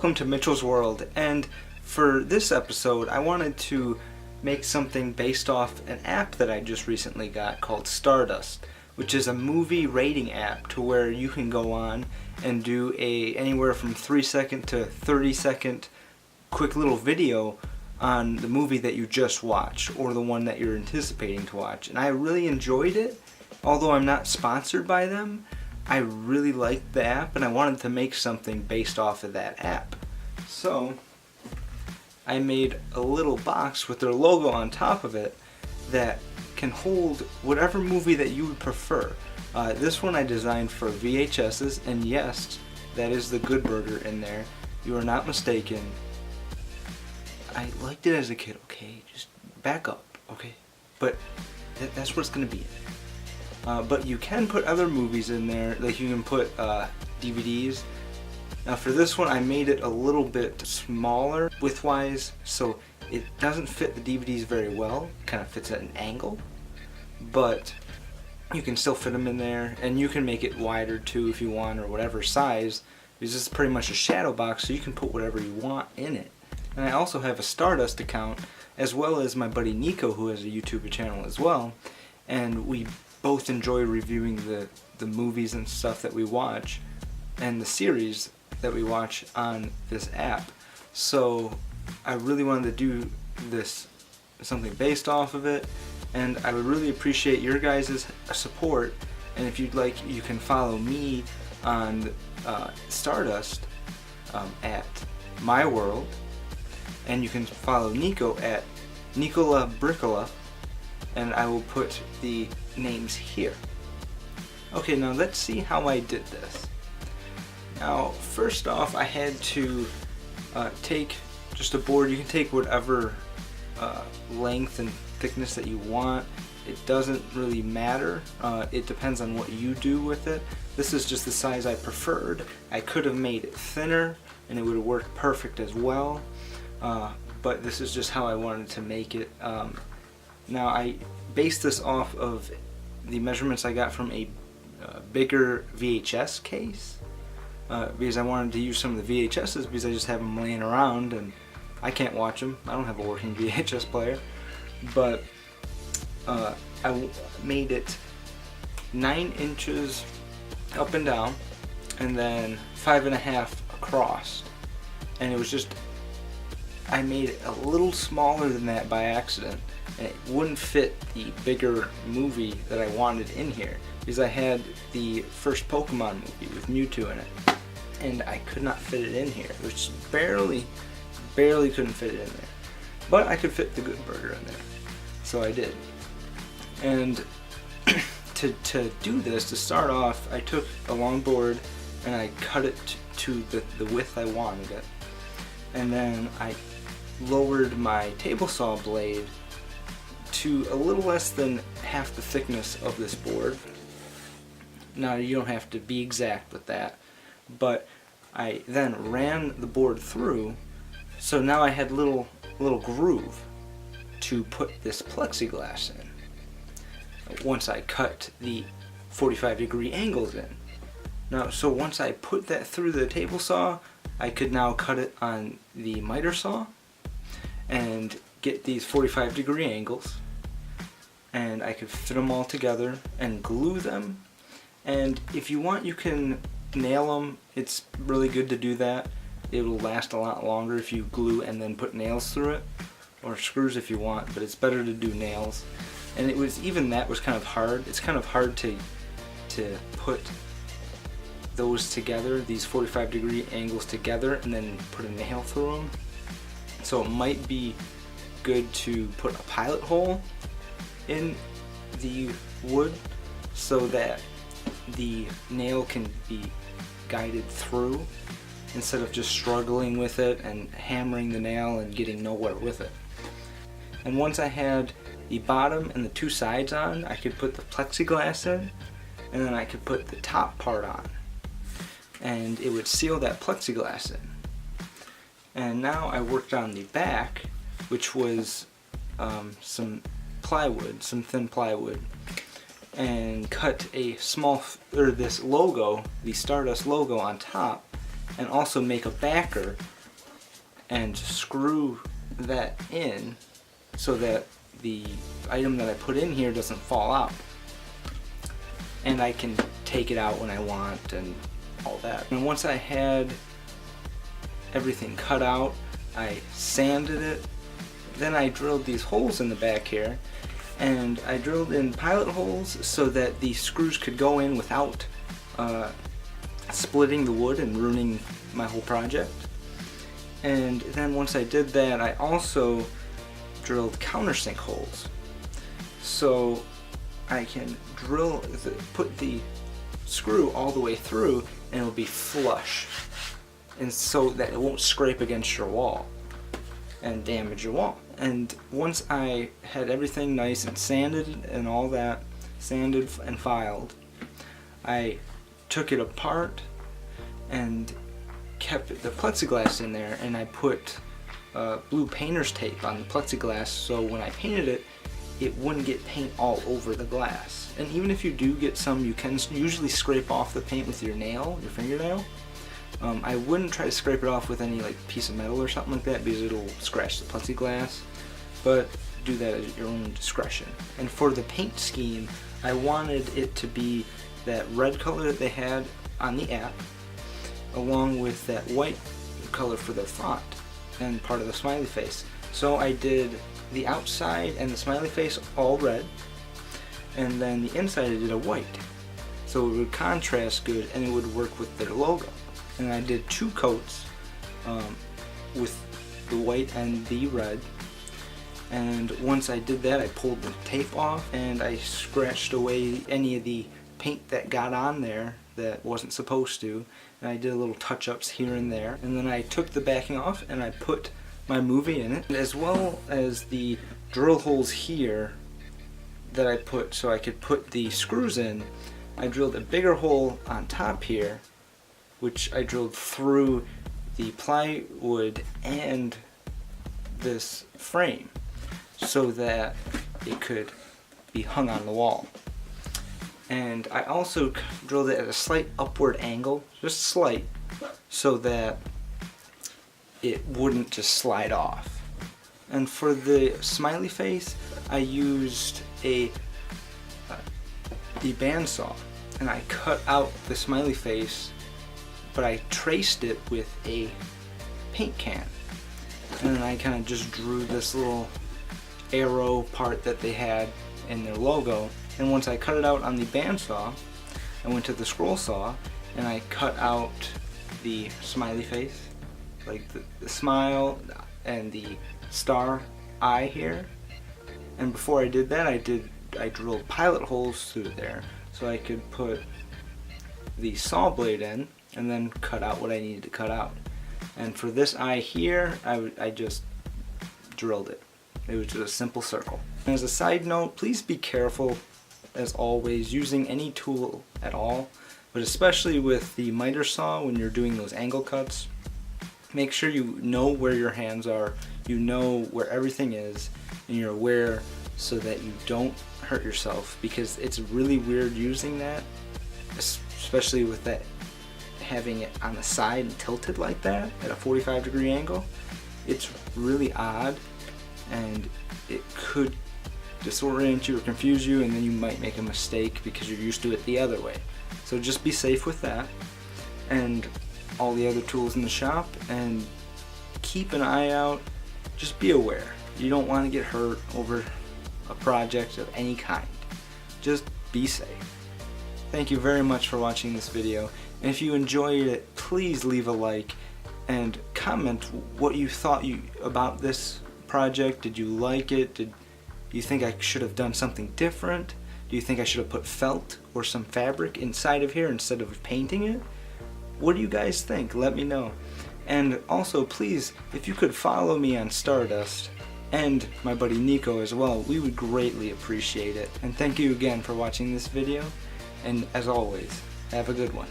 welcome to Mitchell's World, and for this episode I wanted to make something based off an app that I just recently got called Stardust, which is a movie rating app to where you can go on and do anywhere from 3-second to 30-second quick little video on the movie that you just watched or the one that you're anticipating to watch. And I really enjoyed it. Although I'm not sponsored by them, I really liked the app and I wanted to make something based off of that app. So I made a little box with their logo on top of it that can hold whatever movie that you would prefer. This one I designed for VHSs, and yes, that is the Good Burger in there. You are not mistaken. I liked it as a kid, okay? Just back up, okay? But that's what it's going to be in. But you can put other movies in there, like you can put DVDs. Now for this one I made it a little bit smaller width-wise, so it doesn't fit the DVDs very well. It kind of fits at an angle, but you can still fit them in there, and you can make it wider too if you want, or whatever size, because this is pretty much a shadow box, so you can put whatever you want in it. And I also have a Stardust account, as well as my buddy Nico, who has a YouTube channel as well, and we both enjoy reviewing the movies and stuff that we watch and the series that we watch on this app. So I really wanted to do this, something based off of it, and I would really appreciate your guys' support. And if you'd like, you can follow me on Stardust at My World, and you can follow Nico at Nicola Bricola, and I will put the names here. Okay, now let's see how I did this. Now first off, I had to take just a board. You can take whatever length and thickness that you want. It doesn't really matter. It depends on what you do with it. This is just the size I preferred. I could have made it thinner and it would have worked perfect as well, but this is just how I wanted to make it. Now I based this off of the measurements I got from a bigger VHS case, because I wanted to use some of the VHSs because I just have them laying around and I can't watch them. I don't have a working VHS player. But I made it 9 inches up and down, and then 5.5 across, and it was just, I made it a little smaller than that by accident, and it wouldn't fit the bigger movie that I wanted in here, because I had the first Pokemon movie with Mewtwo in it, and I could not fit it in here, which barely couldn't fit it in there. But I could fit the Good Burger in there, so I did. And to do this, to start off, I took a long board and I cut it to the width I wanted it, and then I lowered my table saw blade to a little less than half the thickness of this board. Now you don't have to be exact with that, but I then ran the board through, so now I had little groove to put this plexiglass in once I cut the 45-degree angles in. Now, so once I put that through the table saw, I could now cut it on the miter saw and get these 45-degree angles, and I could fit them all together and glue them. And if you want, you can nail them. It's really good to do that. It will last a lot longer if you glue and then put nails through it, or screws if you want, but it's better to do nails. And it was, even that was kind of hard. It's kind of hard to put those together, these 45-degree angles together, and then put a nail through them. So it might be good to put a pilot hole in the wood so that the nail can be guided through, instead of just struggling with it and hammering the nail and getting nowhere with it. And once I had the bottom and the two sides on, I could put the plexiglass in, and then I could put the top part on, and it would seal that plexiglass in. And now I worked on the back, which was some plywood, some thin plywood, and cut a small, this logo, the Stardust logo on top, and also make a backer and screw that in so that the item that I put in here doesn't fall out. And I can take it out when I want and all that. And once I had everything cut out, I sanded it. Then I drilled these holes in the back here, and I drilled in pilot holes so that the screws could go in without splitting the wood and ruining my whole project. And then once I did that, I also drilled countersink holes, so I can put the screw all the way through and it'll be flush, and so that it won't scrape against your wall and damage your wall. And once I had everything nice and sanded and all that, sanded and filed, I took it apart and kept the plexiglass in there, and I put blue painter's tape on the plexiglass so when I painted it, it wouldn't get paint all over the glass. And even if you do get some, you can usually scrape off the paint with your fingernail. I wouldn't try to scrape it off with any like piece of metal or something like that because it'll scratch the plexiglass, but do that at your own discretion. And for the paint scheme, I wanted it to be that red color that they had on the app, along with that white color for the font and part of the smiley face. So I did the outside and the smiley face all red, and then the inside I did a white, so it would contrast good and it would work with their logo. And I did 2 coats with the white and the red, and once I did that, I pulled the tape off and I scratched away any of the paint that got on there that wasn't supposed to, and I did little touch-ups here and there. And then I took the backing off and I put my movie in it, as well as the drill holes here that I put so I could put the screws in. I drilled a bigger hole on top here, which I drilled through the plywood and this frame so that it could be hung on the wall. And I also drilled it at a slight upward angle, just slight, so that it wouldn't just slide off. And for the smiley face, I used the bandsaw, and I cut out the smiley face, but I traced it with a paint can. And then I kind of just drew this little arrow part that they had in their logo. And once I cut it out on the bandsaw, I went to the scroll saw and I cut out the smiley face, like the smile and the star eye here. And before I did that, I drilled pilot holes through there so I could put the saw blade in and then cut out what I needed to cut out. And for this eye here, I just drilled it. It was just a simple circle. And as a side note, please be careful, as always, using any tool at all, but especially with the miter saw when you're doing those angle cuts. Make sure you know where your hands are, you know where everything is, and you're aware so that you don't hurt yourself, because it's really weird using that, especially with that having it on the side and tilted like that at a 45-degree angle. It's really odd, and it could disorient you or confuse you, and then you might make a mistake because you're used to it the other way. So just be safe with that and all the other tools in the shop, and keep an eye out. Just be aware. You don't want to get hurt over a project of any kind. Just be safe. Thank you very much for watching this video, and if you enjoyed it, please leave a like and comment what you thought about this project. Did you like it? Do you think I should have done something different? Do you think I should have put felt or some fabric inside of here instead of painting it? What do you guys think? Let me know. And also, please, if you could follow me on Stardust and my buddy Nico as well, we would greatly appreciate it. And thank you again for watching this video, and as always, have a good one.